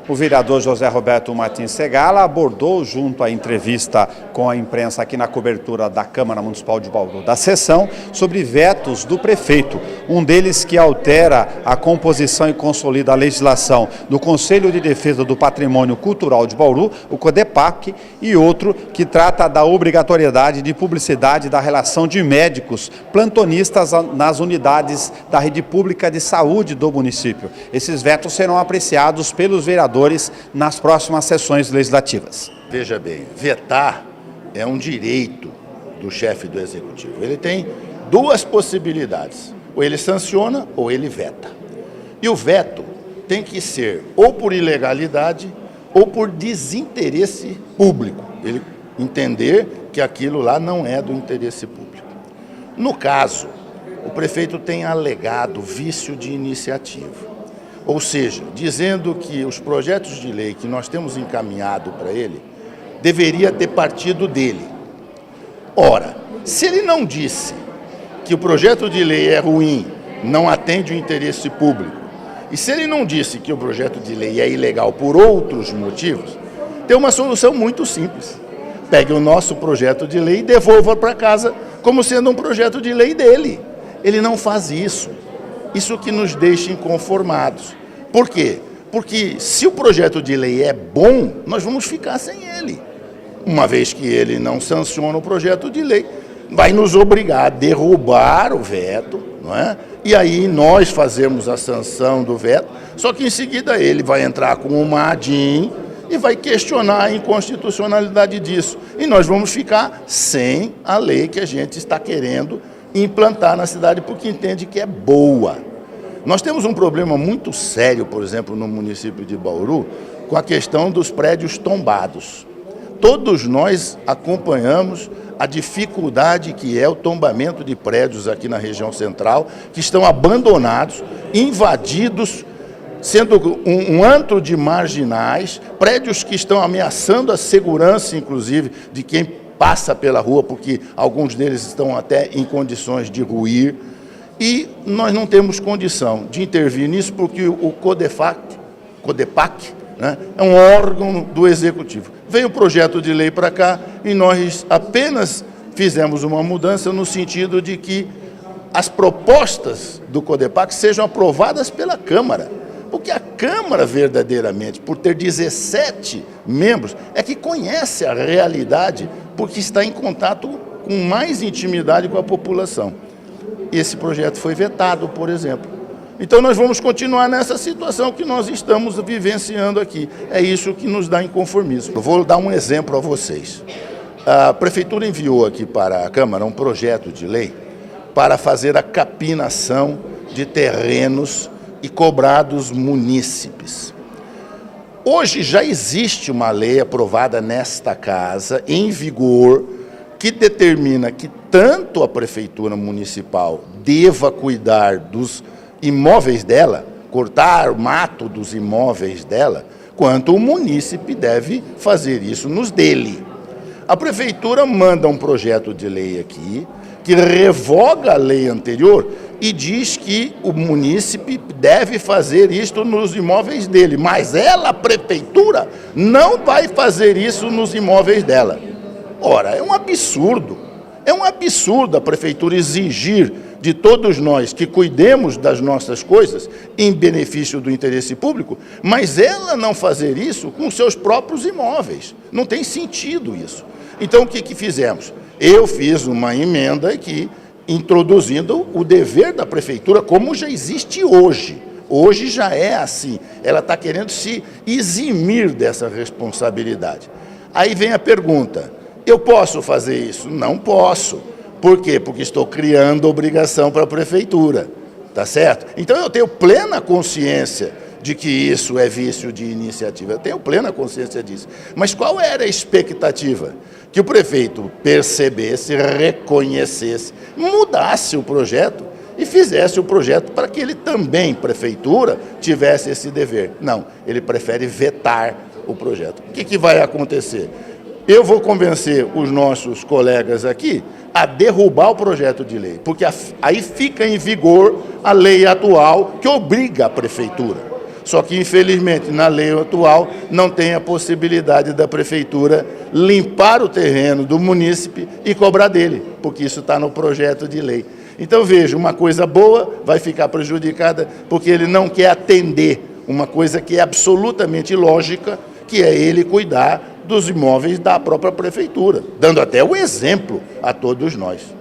O vereador José Roberto Martins Segala abordou, junto à entrevista com a imprensa aqui na cobertura da Câmara Municipal de Bauru, da sessão, sobre vetos do prefeito. Um deles que altera a composição e consolida a legislação do Conselho de Defesa do Patrimônio Cultural de Bauru, o CODEPAC, e outro que trata da obrigatoriedade de publicidade da relação de médicos plantonistas nas unidades da rede pública de saúde do município. Esses vetos serão apreciados pelos vereadores nas próximas sessões legislativas. Veja bem, vetar é um direito do chefe do Executivo. Ele tem duas possibilidades, ou ele sanciona ou ele veta. E o veto tem que ser ou por ilegalidade ou por desinteresse público. Ele entender que aquilo lá não é do interesse público. No caso, o prefeito tem alegado vício de iniciativa. Ou seja, dizendo que os projetos de lei que nós temos encaminhado para ele deveria ter partido dele. Ora, se ele não disse que o projeto de lei é ruim, não atende o interesse público, e se ele não disse que o projeto de lei é ilegal por outros motivos, tem uma solução muito simples. Pegue o nosso projeto de lei e devolva para casa como sendo um projeto de lei dele. Ele não faz isso. Isso que nos deixa inconformados. Por quê? Porque se o projeto de lei é bom, nós vamos ficar sem ele. Uma vez que ele não sanciona o projeto de lei, vai nos obrigar a derrubar o veto, não é? E aí nós fazemos a sanção do veto, só que em seguida ele vai entrar com uma ADIM e vai questionar a inconstitucionalidade disso. E nós vamos ficar sem a lei que a gente está querendo implantar na cidade porque entende que é boa. Nós temos um problema muito sério, por exemplo, no município de Bauru, com a questão dos prédios tombados. Todos nós acompanhamos a dificuldade que é o tombamento de prédios aqui na região central, que estão abandonados, invadidos, sendo um antro de marginais, prédios que estão ameaçando a segurança, inclusive, de quem passa pela rua, porque alguns deles estão até em condições de ruir, e nós não temos condição de intervir nisso, porque o CODEPAC, né, é um órgão do Executivo. Veio o projeto de lei para cá e nós apenas fizemos uma mudança no sentido de que as propostas do CODEPAC sejam aprovadas pela Câmara. Porque a Câmara, verdadeiramente, por ter 17 membros, é que conhece a realidade, porque está em contato com mais intimidade com a população. Esse projeto foi vetado, por exemplo. Então nós vamos continuar nessa situação que nós estamos vivenciando aqui. É isso que nos dá inconformismo. Eu vou dar um exemplo a vocês. A Prefeitura enviou aqui para a Câmara um projeto de lei para fazer a capinação de terrenos e cobrar dos munícipes. Hoje já existe uma lei aprovada nesta casa, em vigor, que determina que tanto a Prefeitura Municipal deva cuidar dos imóveis dela, cortar o mato dos imóveis dela, quanto o munícipe deve fazer isso nos dele. A Prefeitura manda um projeto de lei aqui, que revoga a lei anterior e diz que o munícipe deve fazer isto nos imóveis dele, mas ela, a Prefeitura, não vai fazer isso nos imóveis dela. Ora, é um absurdo a Prefeitura exigir de todos nós que cuidemos das nossas coisas em benefício do interesse público, mas ela não fazer isso com seus próprios imóveis. Não tem sentido isso. Então, o que fizemos? Eu fiz uma emenda aqui, introduzindo o dever da Prefeitura, como já existe hoje. Hoje já é assim. Ela está querendo se eximir dessa responsabilidade. Aí vem a pergunta, eu posso fazer isso? Não posso. Por quê? Porque estou criando obrigação para a Prefeitura. Tá certo? Então eu tenho plena consciência de que isso é vício de iniciativa. Eu tenho plena consciência disso. Mas qual era a expectativa? Que o prefeito percebesse, reconhecesse, mudasse o projeto e fizesse o projeto para que ele também, Prefeitura, tivesse esse dever. Não, ele prefere vetar o projeto. O que vai acontecer? Eu vou convencer os nossos colegas aqui a derrubar o projeto de lei, porque aí fica em vigor a lei atual que obriga a Prefeitura. Só que, infelizmente, na lei atual, não tem a possibilidade da prefeitura limpar o terreno do munícipe e cobrar dele, porque isso está no projeto de lei. Então, veja, uma coisa boa vai ficar prejudicada porque ele não quer atender uma coisa que é absolutamente lógica, que é ele cuidar dos imóveis da própria prefeitura, dando até o exemplo a todos nós.